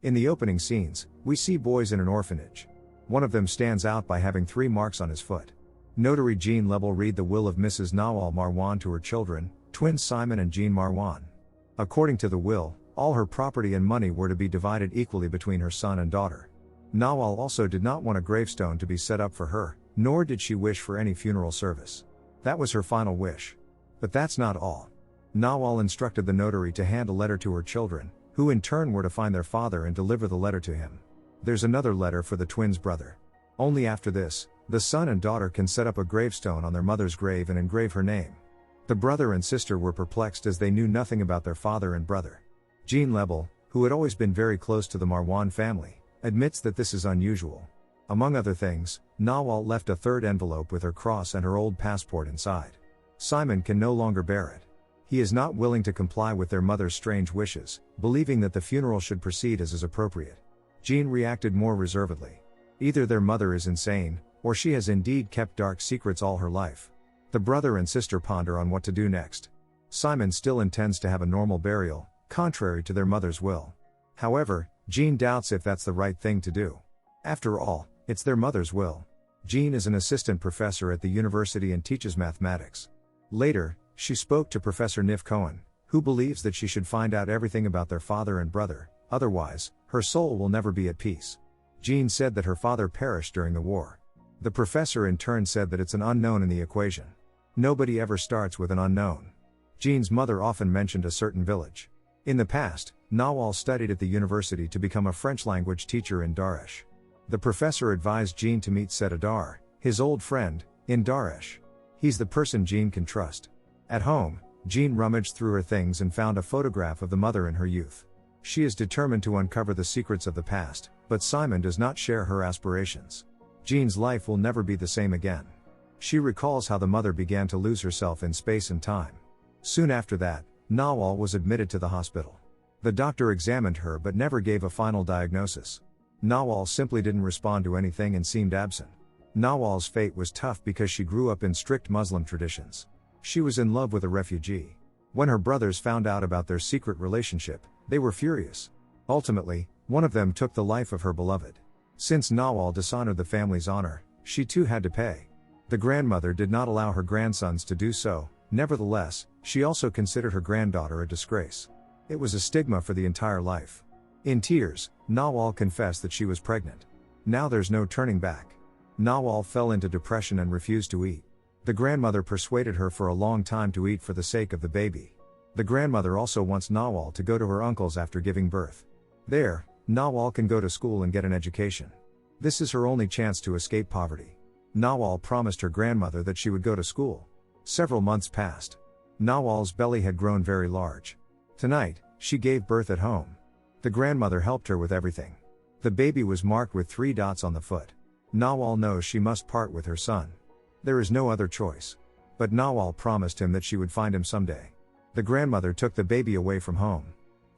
In the opening scenes, we see boys in an orphanage. One of them stands out by having 3 marks on his foot. Notary Jeanne read the will of Mrs. Nawal Marwan to her children, twins Simon and Jeanne Marwan. According to the will, all her property and money were to be divided equally between her son and daughter. Nawal also did not want a gravestone to be set up for her, nor did she wish for any funeral service. That was her final wish. But that's not all. Nawal instructed the notary to hand a letter to her children, who in turn were to find their father and deliver the letter to him. There's another letter for the twins' brother. Only after this, the son and daughter can set up a gravestone on their mother's grave and engrave her name. The brother and sister were perplexed as they knew nothing about their father and brother. Jeanne Lebel, who had always been very close to the Marwan family, admits that this is unusual. Among other things, Nawal left a 3rd envelope with her cross and her old passport inside. Simon can no longer bear it. He is not willing to comply with their mother's strange wishes, believing that the funeral should proceed as is appropriate. Jeanne reacted more reservedly. Either their mother is insane, or she has indeed kept dark secrets all her life. The brother and sister ponder on what to do next. Simon still intends to have a normal burial, contrary to their mother's will. However, Jeanne doubts if that's the right thing to do. After all, it's their mother's will. Jeanne is an assistant professor at the university and teaches mathematics. Later, she spoke to Professor Nif Cohen, who believes that she should find out everything about their father and brother, otherwise, her soul will never be at peace. Jeanne said that her father perished during the war. The professor in turn said that it's an unknown in the equation. Nobody ever starts with an unknown. Jeanne's mother often mentioned a certain village. In the past, Nawal studied at the university to become a French language teacher in Daresh. The professor advised Jeanne to meet Sedadar, his old friend, in Daresh. He's the person Jeanne can trust. At home, Jeanne rummaged through her things and found a photograph of the mother in her youth. She is determined to uncover the secrets of the past, but Simon does not share her aspirations. Jeanne's life will never be the same again. She recalls how the mother began to lose herself in space and time. Soon after that, Nawal was admitted to the hospital. The doctor examined her but never gave a final diagnosis. Nawal simply didn't respond to anything and seemed absent. Nawal's fate was tough because she grew up in strict Muslim traditions. She was in love with a refugee. When her brothers found out about their secret relationship, they were furious. Ultimately, one of them took the life of her beloved. Since Nawal dishonored the family's honor, she too had to pay. The grandmother did not allow her grandsons to do so. Nevertheless, she also considered her granddaughter a disgrace. It was a stigma for the entire life. In tears, Nawal confessed that she was pregnant. Now there's no turning back. Nawal fell into depression and refused to eat. The grandmother persuaded her for a long time to eat for the sake of the baby. The grandmother also wants Nawal to go to her uncle's after giving birth. There, Nawal can go to school and get an education. This is her only chance to escape poverty. Nawal promised her grandmother that she would go to school. Several months passed. Nawal's belly had grown very large. Tonight, she gave birth at home. The grandmother helped her with everything. The baby was marked with 3 dots on the foot. Nawal knows she must part with her son. There is no other choice. But Nawal promised him that she would find him someday. The grandmother took the baby away from home.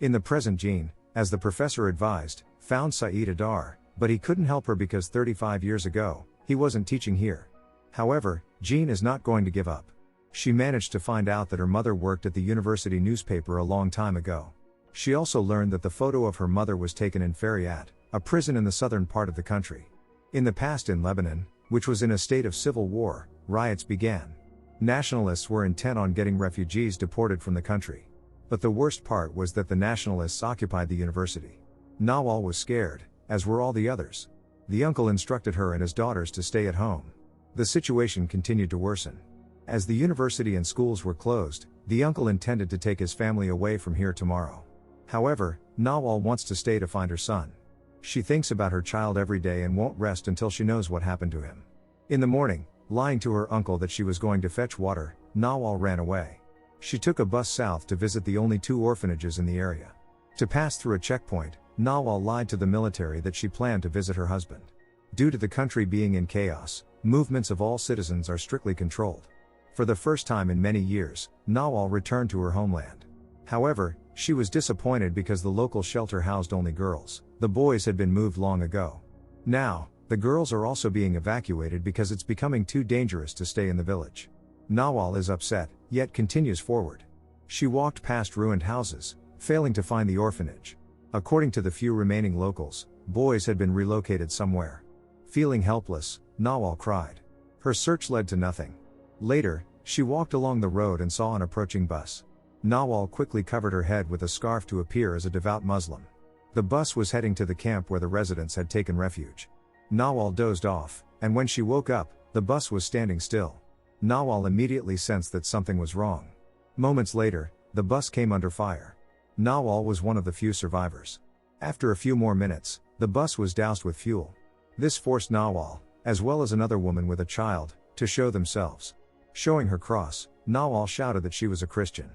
In the present, Jeanne, as the professor advised, found Saeed Adar, but he couldn't help her because 35 years ago, he wasn't teaching here. However, Jeanne is not going to give up. She managed to find out that her mother worked at the university newspaper a long time ago. She also learned that the photo of her mother was taken in Faryat, a prison in the southern part of the country. In the past in Lebanon, which was in a state of civil war, riots began. Nationalists were intent on getting refugees deported from the country. But the worst part was that the nationalists occupied the university. Nawal was scared, as were all the others. The uncle instructed her and his daughters to stay at home. The situation continued to worsen. As the university and schools were closed, the uncle intended to take his family away from here tomorrow. However, Nawal wants to stay to find her son. She thinks about her child every day and won't rest until she knows what happened to him. In the morning, lying to her uncle that she was going to fetch water, Nawal ran away. She took a bus south to visit the only 2 orphanages in the area. To pass through a checkpoint, Nawal lied to the military that she planned to visit her husband. Due to the country being in chaos, movements of all citizens are strictly controlled. For the first time in many years, Nawal returned to her homeland. However, she was disappointed because the local shelter housed only girls. The boys had been moved long ago. Now, the girls are also being evacuated because it's becoming too dangerous to stay in the village. Nawal is upset, yet continues forward. She walked past ruined houses, failing to find the orphanage. According to the few remaining locals, boys had been relocated somewhere. Feeling helpless, Nawal cried. Her search led to nothing. Later, she walked along the road and saw an approaching bus. Nawal quickly covered her head with a scarf to appear as a devout Muslim. The bus was heading to the camp where the residents had taken refuge. Nawal dozed off, and when she woke up, the bus was standing still. Nawal immediately sensed that something was wrong. Moments later, the bus came under fire. Nawal was one of the few survivors. After a few more minutes, the bus was doused with fuel. This forced Nawal, as well as another woman with a child, to show themselves. Showing her cross, Nawal shouted that she was a Christian.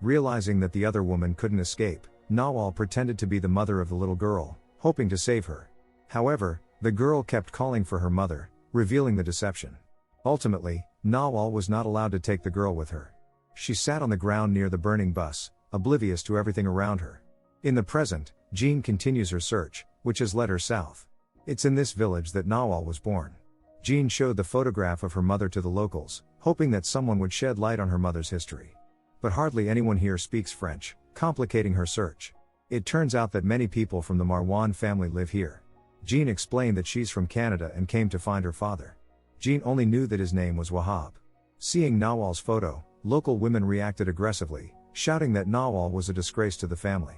Realizing that the other woman couldn't escape, Nawal pretended to be the mother of the little girl, hoping to save her. However, the girl kept calling for her mother, revealing the deception. Ultimately, Nawal was not allowed to take the girl with her. She sat on the ground near the burning bus, oblivious to everything around her. In the present, Jeanne continues her search, which has led her south. It's in this village that Nawal was born. Jeanne showed the photograph of her mother to the locals, hoping that someone would shed light on her mother's history. But hardly anyone here speaks French, complicating her search. It turns out that many people from the Marwan family live here. Jeanne explained that she's from Canada and came to find her father. Jeanne only knew that his name was Wahab. Seeing Nawal's photo, local women reacted aggressively, shouting that Nawal was a disgrace to the family.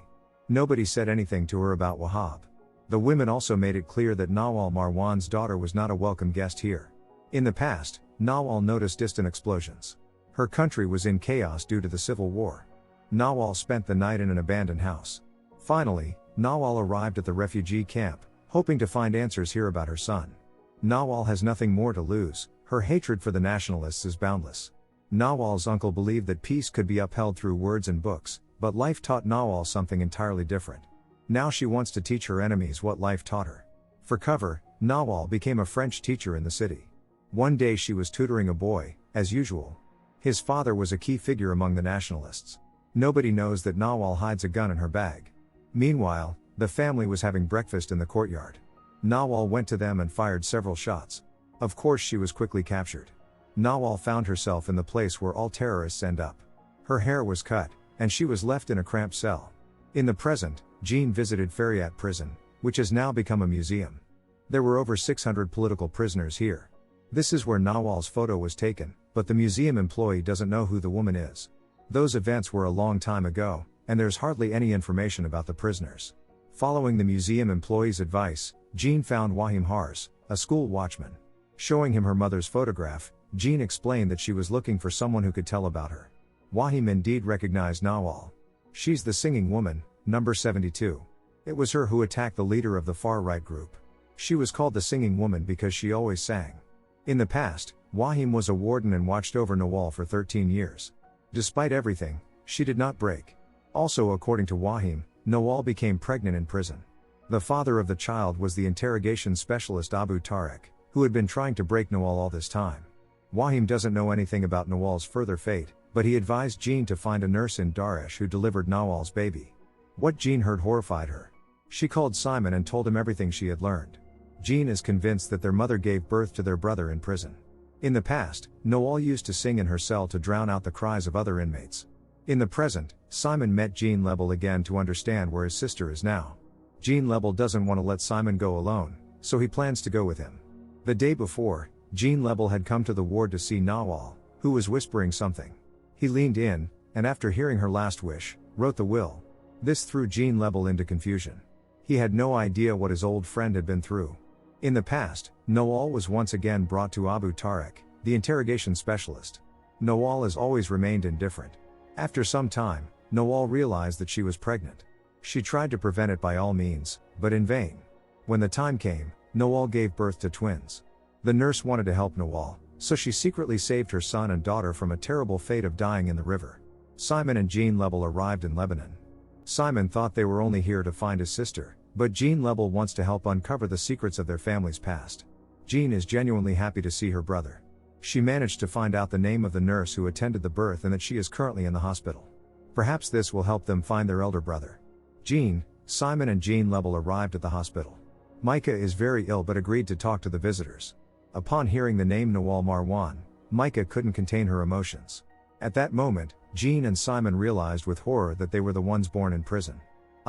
Nobody said anything to her about Wahab. The women also made it clear that Nawal Marwan's daughter was not a welcome guest here. In the past, Nawal noticed distant explosions. Her country was in chaos due to the civil war. Nawal spent the night in an abandoned house. Finally, Nawal arrived at the refugee camp, hoping to find answers here about her son. Nawal has nothing more to lose, her hatred for the nationalists is boundless. Nawal's uncle believed that peace could be upheld through words and books, but life taught Nawal something entirely different. Now she wants to teach her enemies what life taught her. For cover, Nawal became a French teacher in the city. One day she was tutoring a boy, as usual. His father was a key figure among the nationalists. Nobody knows that Nawal hides a gun in her bag. Meanwhile, the family was having breakfast in the courtyard. Nawal went to them and fired several shots. Of course she was quickly captured. Nawal found herself in the place where all terrorists end up. Her hair was cut, and she was left in a cramped cell. In the present, Jeanne visited Fariat prison, which has now become a museum. There were over 600 political prisoners here. This is where Nawal's photo was taken, but the museum employee doesn't know who the woman is. Those events were a long time ago, and there's hardly any information about the prisoners. Following the museum employee's advice, Jeanne found Wahim Hars, a school watchman. Showing him her mother's photograph, Jeanne explained that she was looking for someone who could tell about her. Wahim indeed recognized Nawal. She's the singing woman, number 72. It was her who attacked the leader of the far-right group. She was called the singing woman because she always sang. In the past, Wahim was a warden and watched over Nawal for 13 years. Despite everything, she did not break. Also, according to Wahim, Nawal became pregnant in prison. The father of the child was the interrogation specialist Abu Tariq, who had been trying to break Nawal all this time. Wahim doesn't know anything about Nawal's further fate, but he advised Jeanne to find a nurse in Daresh who delivered Nawal's baby. What Jeanne heard horrified her. She called Simon and told him everything she had learned. Jeanne is convinced that their mother gave birth to their brother in prison. In the past, Nawal used to sing in her cell to drown out the cries of other inmates. In the present, Simon met Jeanne Lebel again to understand where his sister is now. Jeanne Lebel doesn't want to let Simon go alone, so he plans to go with him. The day before, Jeanne Lebel had come to the ward to see Nawal, who was whispering something. He leaned in, and after hearing her last wish, wrote the will. This threw Jeanne Lebel into confusion. He had no idea what his old friend had been through. In the past, Nawal was once again brought to Abu Tariq, the interrogation specialist. Nawal has always remained indifferent. After some time, Nawal realized that she was pregnant. She tried to prevent it by all means, but in vain. When the time came, Nawal gave birth to twins. The nurse wanted to help Nawal, so she secretly saved her son and daughter from a terrible fate of dying in the river. Simon and Jeanne Lebel arrived in Lebanon. Simon thought they were only here to find his sister, but Jeanne Lebel wants to help uncover the secrets of their family's past. Jeanne is genuinely happy to see her brother. She managed to find out the name of the nurse who attended the birth and that she is currently in the hospital. Perhaps this will help them find their elder brother. Jeanne, Simon and Jeanne Lebel arrived at the hospital. Micah is very ill but agreed to talk to the visitors. Upon hearing the name Nawal Marwan, Micah couldn't contain her emotions. At that moment, Jeanne and Simon realized with horror that they were the ones born in prison.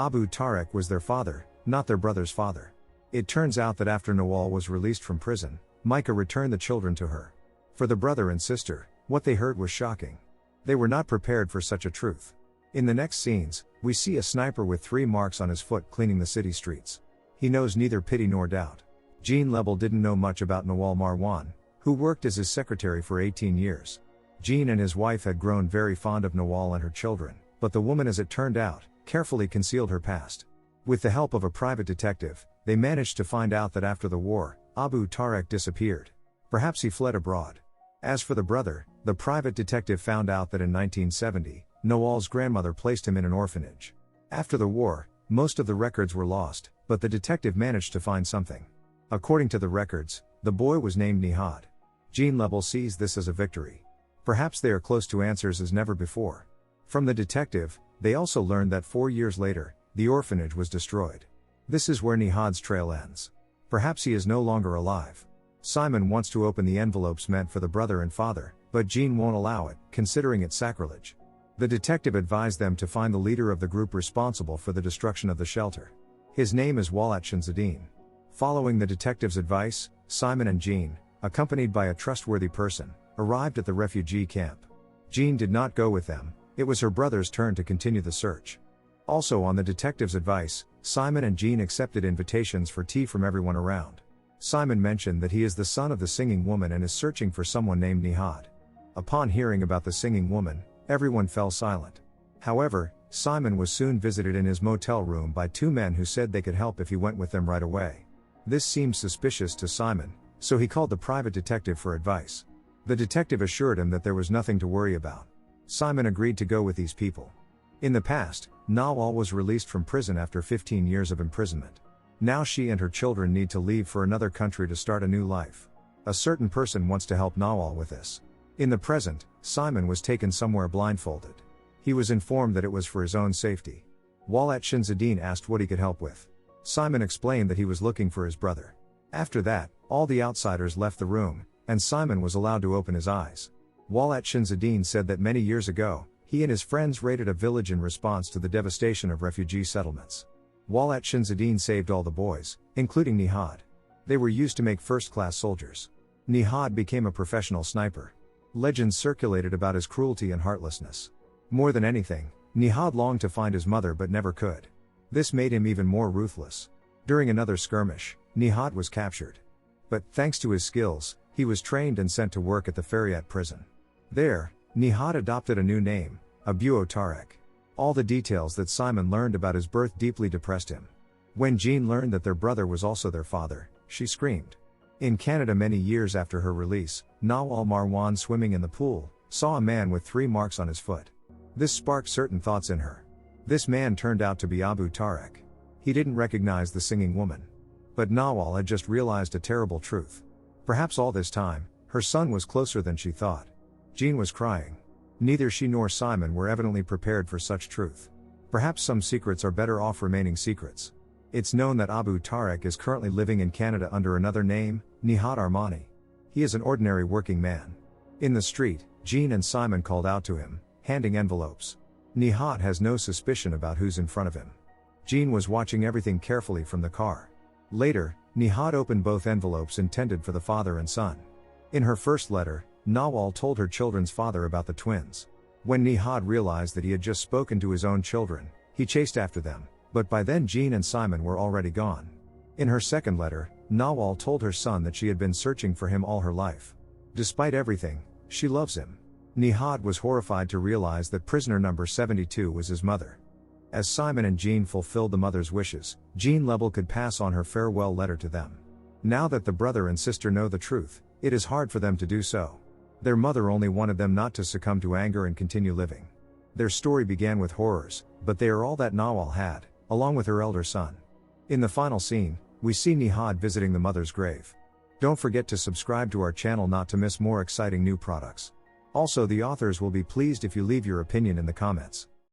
Abu Tariq was their father, not their brother's father. It turns out that after Nawal was released from prison, Micah returned the children to her. For the brother and sister, what they heard was shocking. They were not prepared for such a truth. In the next scenes, we see a sniper with 3 marks on his foot cleaning the city streets. He knows neither pity nor doubt. Jeanne didn't know much about Nawal Marwan, who worked as his secretary for 18 years. Jeanne and his wife had grown very fond of Nawal and her children, but the woman, as it turned out, carefully concealed her past. With the help of a private detective, they managed to find out that after the war, Abu Tariq disappeared. Perhaps he fled abroad. As for the brother, the private detective found out that in 1970, Nawal's grandmother placed him in an orphanage. After the war, most of the records were lost, but the detective managed to find something. According to the records, the boy was named Nihad. Jeanne sees this as a victory. Perhaps they are close to answers as never before. From the detective, they also learned that 4 years later, the orphanage was destroyed. This is where Nihad's trail ends. Perhaps he is no longer alive. Simon wants to open the envelopes meant for the brother and father, but Jeanne won't allow it, considering it sacrilege. The detective advised them to find the leader of the group responsible for the destruction of the shelter. His name is Nawal Shamsuddin. Following the detective's advice, Simon and Jeanne, accompanied by a trustworthy person, arrived at the refugee camp. Jeanne did not go with them. It was her brother's turn to continue the search. Also, on the detective's advice, Simon and Jeanne accepted invitations for tea from everyone around. Simon mentioned that he is the son of the singing woman and is searching for someone named Nihad. Upon hearing about the singing woman, everyone fell silent. However, Simon was soon visited in his motel room by 2 men who said they could help if he went with them right away. This seemed suspicious to Simon, so he called the private detective for advice. The detective assured him that there was nothing to worry about. Simon agreed to go with these people. In the past, Nawal was released from prison after 15 years of imprisonment. Now she and her children need to leave for another country to start a new life. A certain person wants to help Nawal with this. In the present, Simon was taken somewhere blindfolded. He was informed that it was for his own safety. Nawal Shamsuddin asked what he could help with. Simon explained that he was looking for his brother. After that, all the outsiders left the room, and Simon was allowed to open his eyes. Nawal Shamsuddin said that many years ago, he and his friends raided a village in response to the devastation of refugee settlements. Nawal Shamsuddin saved all the boys, including Nihad. They were used to make first-class soldiers. Nihad became a professional sniper. Legends circulated about his cruelty and heartlessness. More than anything, Nihad longed to find his mother but never could. This made him even more ruthless. During another skirmish, Nihad was captured. But, thanks to his skills, he was trained and sent to work at the Fariat prison. There, Nihad adopted a new name, Abu Tariq. All the details that Simon learned about his birth deeply depressed him. When Jeanne learned that their brother was also their father, she screamed. In Canada many years after her release, Nawal Marwan, swimming in the pool, saw a man with 3 marks on his foot. This sparked certain thoughts in her. This man turned out to be Abu Tariq. He didn't recognize the singing woman. But Nawal had just realized a terrible truth. Perhaps all this time, her son was closer than she thought. Jeanne was crying. Neither she nor Simon were evidently prepared for such truth. Perhaps some secrets are better off remaining secrets. It's known that Abu Tariq is currently living in Canada under another name, Nihad Armani. He is an ordinary working man. In the street, Jeanne and Simon called out to him, handing envelopes. Nihad has no suspicion about who's in front of him. Jeanne was watching everything carefully from the car. Later, Nihad opened both envelopes intended for the father and son. In her first letter, Nawal told her children's father about the twins. When Nihad realized that he had just spoken to his own children, he chased after them, but by then Jeanne and Simon were already gone. In her second letter, Nawal told her son that she had been searching for him all her life. Despite everything, she loves him. Nihad was horrified to realize that prisoner number 72 was his mother. As Simon and Jeanne fulfilled the mother's wishes, Jeanne could pass on her farewell letter to them. Now that the brother and sister know the truth, it is hard for them to do so. Their mother only wanted them not to succumb to anger and continue living. Their story began with horrors, but they are all that Nawal had, along with her elder son. In the final scene, we see Nihad visiting the mother's grave. Don't forget to subscribe to our channel not to miss more exciting new products. Also, the authors will be pleased if you leave your opinion in the comments.